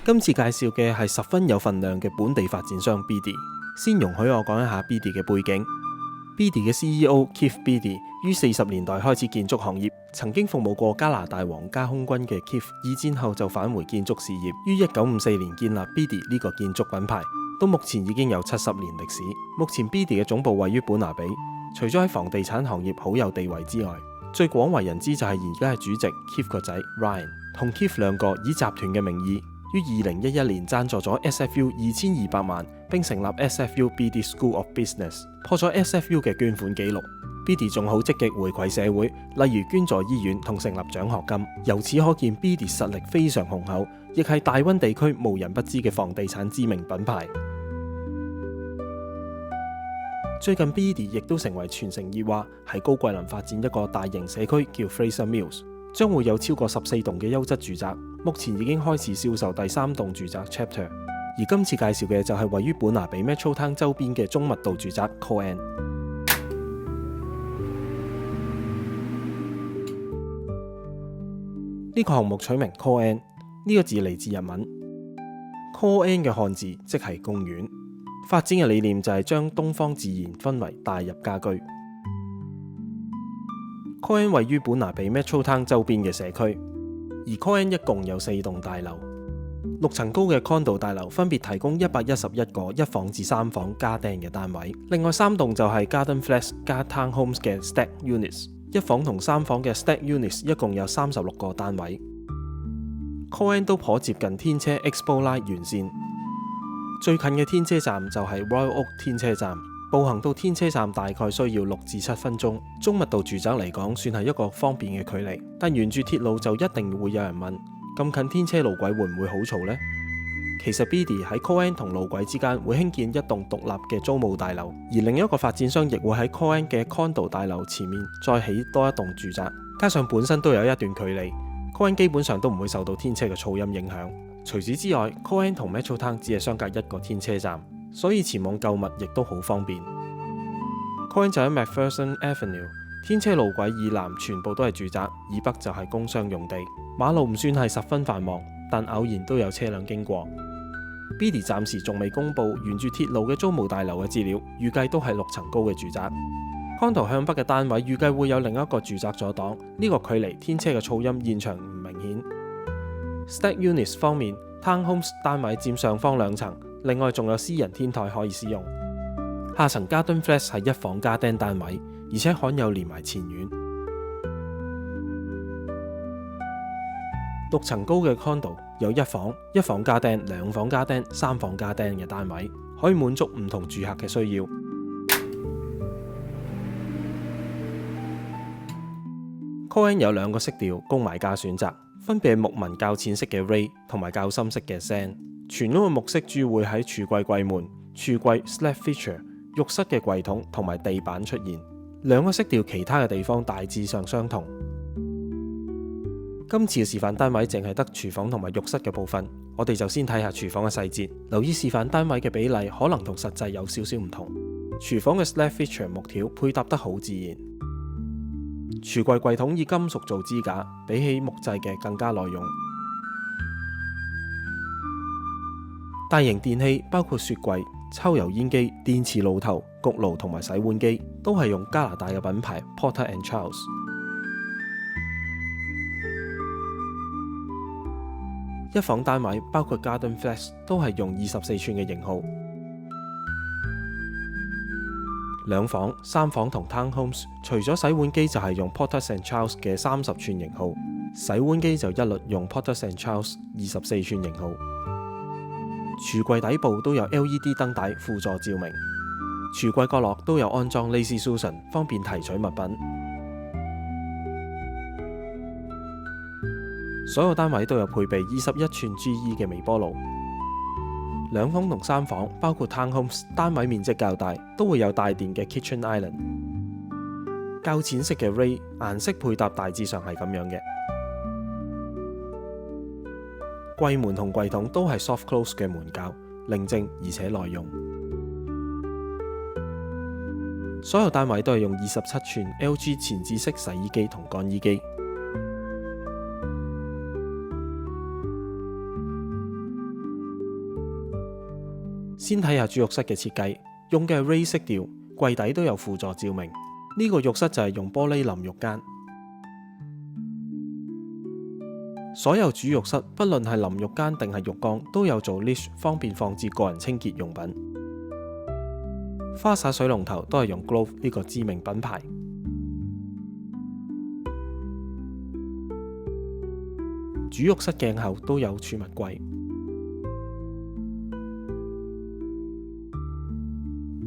今次介紹嘅係十分有份量嘅本地發展商 Beedie。先容許我講一下 Beedie 嘅背景。Beedie 嘅 CEO Keith Beedie 於40年代開始建築行業，曾經服務過加拿大皇家空軍嘅 Keith， 二戰後就返回建築事業，於1954年建立 Beedie 呢個建築品牌，到目前已經有70年歷史。目前 Beedie 嘅總部位於本拿比，除咗喺房地產行業好有地位之外，最廣為人知就係而家嘅主席 Keith 個仔 Ryan 同 Keith 兩個以集團嘅名義，於2011年贊助咗 SFU 2200萬，並成立 SFU Beedie School of Business， 破咗 SFU 嘅捐款紀錄。Beedie 仲好積極回饋社會，例如捐助醫院同成立獎學金。由此可見 Beedie 實力非常雄厚，亦係大溫地區無人不知嘅房地產知名品牌。最近 Beedie 亦都成為全城熱話，喺高貴林發展一個大型社區叫 Fraser Mills， 將會有超過14棟嘅優質住宅，目前已經開始銷售第3棟住宅 Chapter。而今次介紹嘅就係位於本拿比 Metro Town 周邊嘅中密度住宅 Coan。呢個項目取名 Coan， 呢個字嚟自日文 Coan 嘅漢字即係公園。發展嘅理念就係將東方自然氛圍帶入家居。Coan 位於本拿比 Metro Town 周邊嘅社區，而 Coan 一共有4棟大樓，6層高嘅 condo 大樓分別提供111個1房至3房家丁嘅單位，另外3棟就係 Garden Flats 加 Townhomes 嘅 Stack Units， 1房同3房嘅 Stack Units 一共有36個單位。Coan 都頗接近天車 Expo Line 沿線。最近嘅天車站就係 Royal Oak 天車站，步行到天車站大概需要6至7分鐘。中密度住宅嚟講算係一個方便嘅距離，但沿住鐵路就一定會有人問，咁近天車路軌會唔會好嘈呢？其實 Beedie 喺 Coan 同路軌之間會興建一棟獨立嘅租務大樓，而另一個發展商亦會喺 Coan 嘅 condo 大樓前面再起多一棟住宅，加上本身都有一段距離， Coan 基本上都唔會受到天車嘅噪音影響。除此之外 Coan 同 Metro Town 只係相隔一個天車站，所以前往購物亦都好方便。Coan 就喺 McPherson Avenue， 天車路軌以南全部都係住宅，以北就係工商用地。馬路唔算係十分繁忙，但偶然都有車輛經過。Beedie 暫時仲未公布沿住鐵路嘅租務大樓嘅資料，預計都係6層高嘅住宅。condo 向北嘅單位預計會有另一個住宅阻擋，呢個距離天車嘅噪音現場唔明顯。Stack Units 方面 ，Townhomes 單位佔上方2層，另外仲有私人天台可以使用。下層 Garden Flats 係1房家丁單位，而且罕有連埋前院。6層高嘅 condo 有1房、1房家丁、2房家丁、3房家丁嘅單位，可以滿足唔同住客嘅需要。Coan 有2個色調供買家選擇，分別係木紋較淺色嘅 Ray 同埋較深色嘅 Sand。全屋嘅木色主會喺櫥櫃櫃門、櫥櫃 slab feature、浴室嘅櫃桶同埋地板出現。2個色調其他嘅地方大致上相同。今次嘅示範單位淨係得廚房同埋浴室嘅部分，我哋就先睇下廚房嘅細節。留意示範單位嘅比例可能同實際有少少唔同。廚房嘅 slab feature 木條配搭得好自然。櫥櫃櫃桶以金屬做支架，比起木製嘅更加耐用。大型電器包括雪櫃、抽油煙機、電磁爐頭、焗爐同埋洗碗機，都係用加拿大嘅品牌 Porter and Charles。1房單位包括 Garden Flats 都係用24寸嘅型號。2房、3房同 Townhomes 除咗洗碗機就係用 Porter and Charles 嘅30寸型號，洗碗機就一律用 Porter and Charles 24寸型號。櫥櫃底部都有 LED 燈帶輔助照明，櫥櫃角落都有安裝 Lazy Susan 方便提取物品。所有單位都有配備21寸 GE 嘅微波爐。2房同3房包括 Townhomes 單位面積較大，都會有大電嘅 Kitchen Island。較淺色嘅 Ray 顏色配搭大致上係咁樣嘅。櫃門同櫃桶都係 soft close 嘅門鉸，寧靜而且耐用。所有單位都係用27寸 LG 前置式洗衣機同乾衣機。先睇下主浴室嘅設計，用嘅係 Ray 色調，櫃底都有輔助照明。呢個浴室就係用玻璃淋浴間。所有主浴室，不論係淋浴間定係浴缸，都有做 leash， 方便放置個人清潔用品。花灑水龍頭都係用 Grove 呢個知名品牌。主浴室鏡後都有儲物櫃。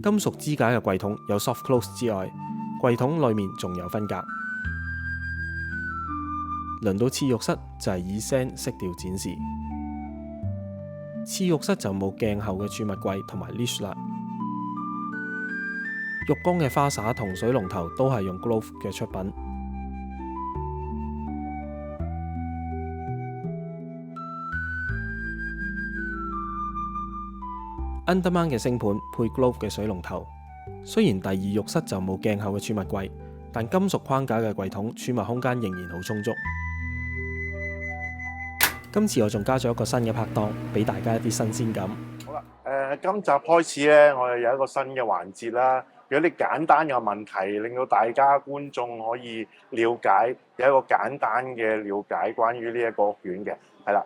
金屬支架嘅櫃桶有 soft close 之外，櫃桶裏面仲有分隔。輪到次浴室就係以 sand 色調展示。次浴室就冇鏡後嘅儲物櫃同埋 leash 啦。浴缸嘅花灑同水龍頭都係用 Grove 嘅出品。Undermount 嘅星盤配 Grove 嘅水龍頭。雖然第二浴室就冇鏡後嘅儲物櫃，但金屬框架嘅櫃桶儲物空間仍然好充足。今次我仲加咗一個新嘅拍檔，俾大家一啲新鮮感。好啦，今集開始咧，我哋有一個新嘅環節啦。有啲簡單嘅問題，令到大家觀眾可以了解，有一個簡單嘅了解關於呢一個屋苑嘅，係啦。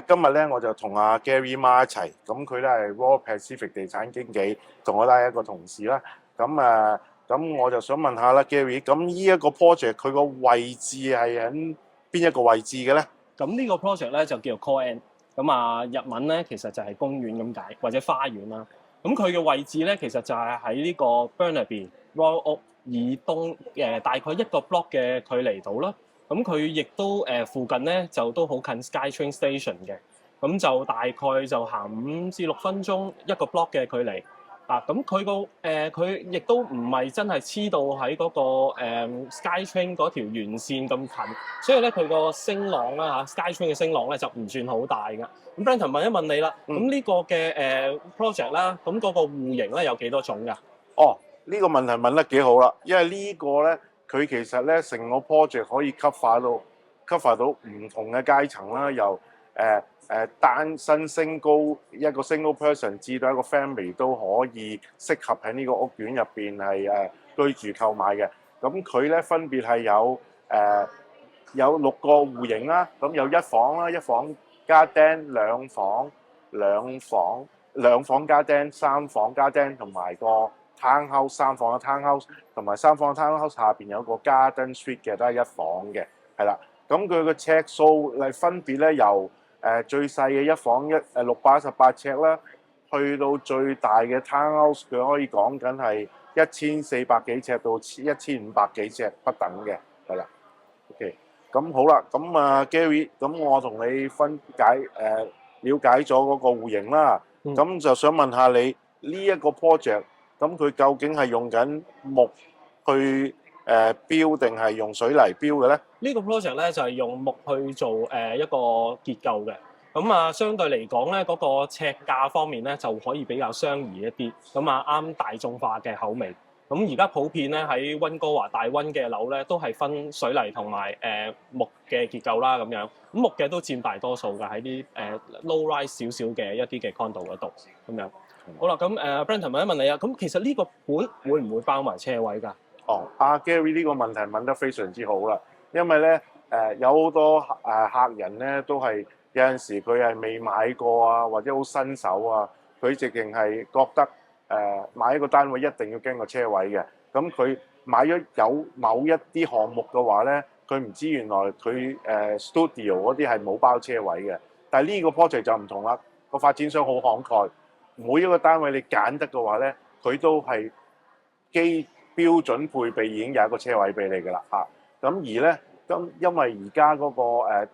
今日咧我就同阿 Gary Ma 一齊，咁佢咧係 Royal Pacific 地產經紀，同我都係一個同事啦。咁我就想問下啦，Gary，咁呢一個 project 佢個位置係喺邊一個位置嘅咧？咁呢個 project 咧就叫做 Call N， 咁啊日文咧其實就係公園咁解，或者花園啦。咁佢嘅位置咧其實就係喺呢個 Burnaby Royal Oak 以東大概一個 block 嘅距離度啦。咁佢亦都附近咧就都好近 SkyTrain Station 嘅，咁就大概就行5至6分鐘一個 block 嘅距離。咁佢亦都唔係真係黐到喺嗰個SkyTrain 嗰條沿線咁近，所以咧佢個聲浪啦SkyTrain 嘅聲浪咧就唔算好大㗎。咁 Brenton 問一問你啦，咁呢個嘅project 啦，咁嗰個戶型咧有幾多種㗎？哦，呢個問題問得幾好啦，因為呢個咧佢其實咧成個 project 可以 cover 到唔同嘅階層啦，由單身一個 single person 至到一個 family 都可以適合喺呢個屋苑入邊係居住購買嘅。咁佢咧分別係有6個戶型啦，咁有1房啦，1房加廳，2房2房加廳，3房加廳，同埋個 townhouse 3房嘅 townhouse， 同埋3房嘅 townhouse 下邊有個 garden suite 嘅，都係1房嘅，係啦。咁佢個尺數係分別咧由最細嘅1房618尺啦，去到最大嘅 townhouse 佢可以講緊係1400幾尺到1500幾尺不等嘅，係啦。OK， 咁好啦，咁Gary， 咁我同你了解咗嗰個戶型啦，咁就想問下你呢一個 project， 咁佢究竟係用緊木去標定係用水泥標嘅咧？呢個 project 咧就係用木去做一個結構嘅，咁相對嚟講咧嗰個尺價方面咧就可以比較相宜一啲，咁啱大眾化嘅口味。咁而家普遍咧喺溫哥華大溫嘅樓咧都係分水泥同埋木嘅結構啦咁樣，咁木嘅都佔大多數㗎喺啲low rise 少少嘅一啲嘅 condo 嗰度咁樣。好啦，咁Brenton 問一問你啊，咁其實呢個盤會唔會包埋車位㗎？哦，Gary 呢個問題問得非常之好啦，因為咧有好多客人咧都係有陣時佢係未買過啊，或者好新手啊，佢直情係覺得買一個單位一定要經個車位嘅。咁佢買咗有某一啲項目嘅話咧，佢唔知原來佢studio 嗰啲係冇包車位嘅。但係呢個 project 就唔同啦，個發展商好慷慨，每一個單位你揀得嘅話咧，佢都係標準配備已經有一個車位俾你㗎啦嚇。咁而咧，因為而家嗰個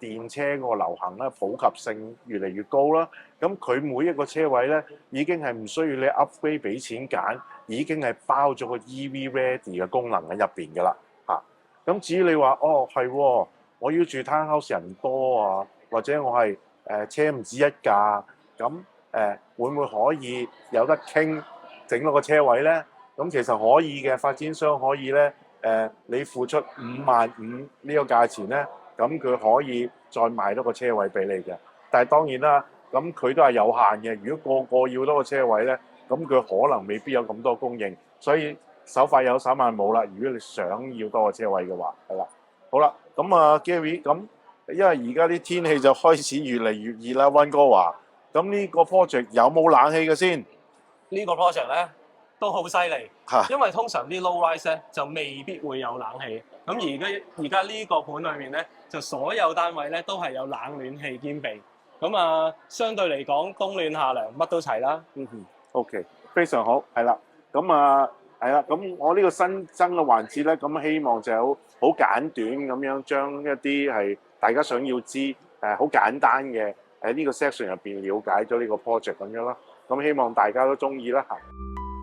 電車嗰個流行咧，普及性越嚟越高啦。咁佢每一個車位咧，已經係唔需要你 upgrade 俾錢揀，已經係包咗個 EV ready 嘅功能喺入邊㗎啦嚇。咁至於你話係，我要住 townhouse 人多啊，或者我係車唔止一架，咁會唔會可以有得傾整到個車位咧？咁其實可以嘅，發展商可以咧，你付出55000呢個價錢咧，咁佢可以再賣多個車位俾你嘅。但係當然啦，咁佢都係有限嘅。如果個個要多個車位咧，咁佢可能未必有咁多供應，所以手快有手慢冇啦。如果你想要多個車位嘅話，係啦，好啦，咁啊 Gary，咁因為而家啲天氣就開始越嚟越熱啦，溫哥華，咁呢個 project 有冇冷氣嘅先？呢個 project 咧都好犀利，嚇因為通常啲 low rise 咧就未必會有冷氣。咁而家呢個盤裏面咧，就所有單位咧都係有冷暖氣兼備。咁啊，相對嚟講，冬暖夏涼乜都齊啦。OK， 非常好，係啦，咁啊，係啦，咁我呢個新增嘅環節咧，咁希望就好簡短咁樣將一啲係大家想要知好簡單嘅呢個 section 入邊了解咗呢個 project 咁樣啦。咁希望大家都中意啦嚇。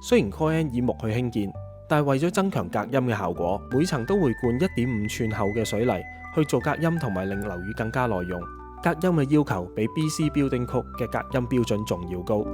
雖然 Coen 以木去興建，但係為咗增強隔音嘅效果，每層都會灌1.5寸厚嘅水泥去做隔音，同埋令樓宇更加耐用。隔音嘅要求比 BC Building Code 嘅隔音標準仲要高。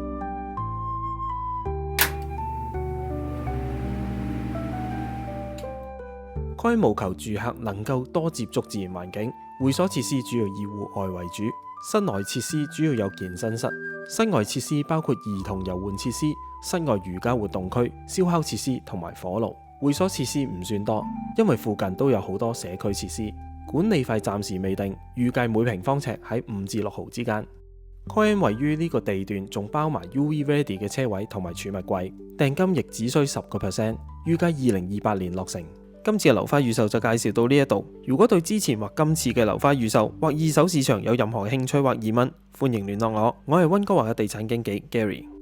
Coen務求住客能夠多接觸自然環境，會所設施主要以戶外為主，室內設施主要有健身室，室外設施包括兒童遊玩設施、室外瑜伽活動區、燒烤設施同埋火爐。會所設施唔算多，因為附近都有好多社區設施。管理費暫時未定，預計每平方尺喺5至6毫之間。Coen 位於呢個地段，仲包埋 UV Ready 嘅車位同埋儲物櫃，訂金亦只需10%，預計2028年落成。今次嘅樓花預售就介紹到呢一度。如果對之前或今次嘅樓花預售或二手市場有任何興趣或疑問，歡迎聯絡我。我係溫哥華嘅地產經紀 Gary。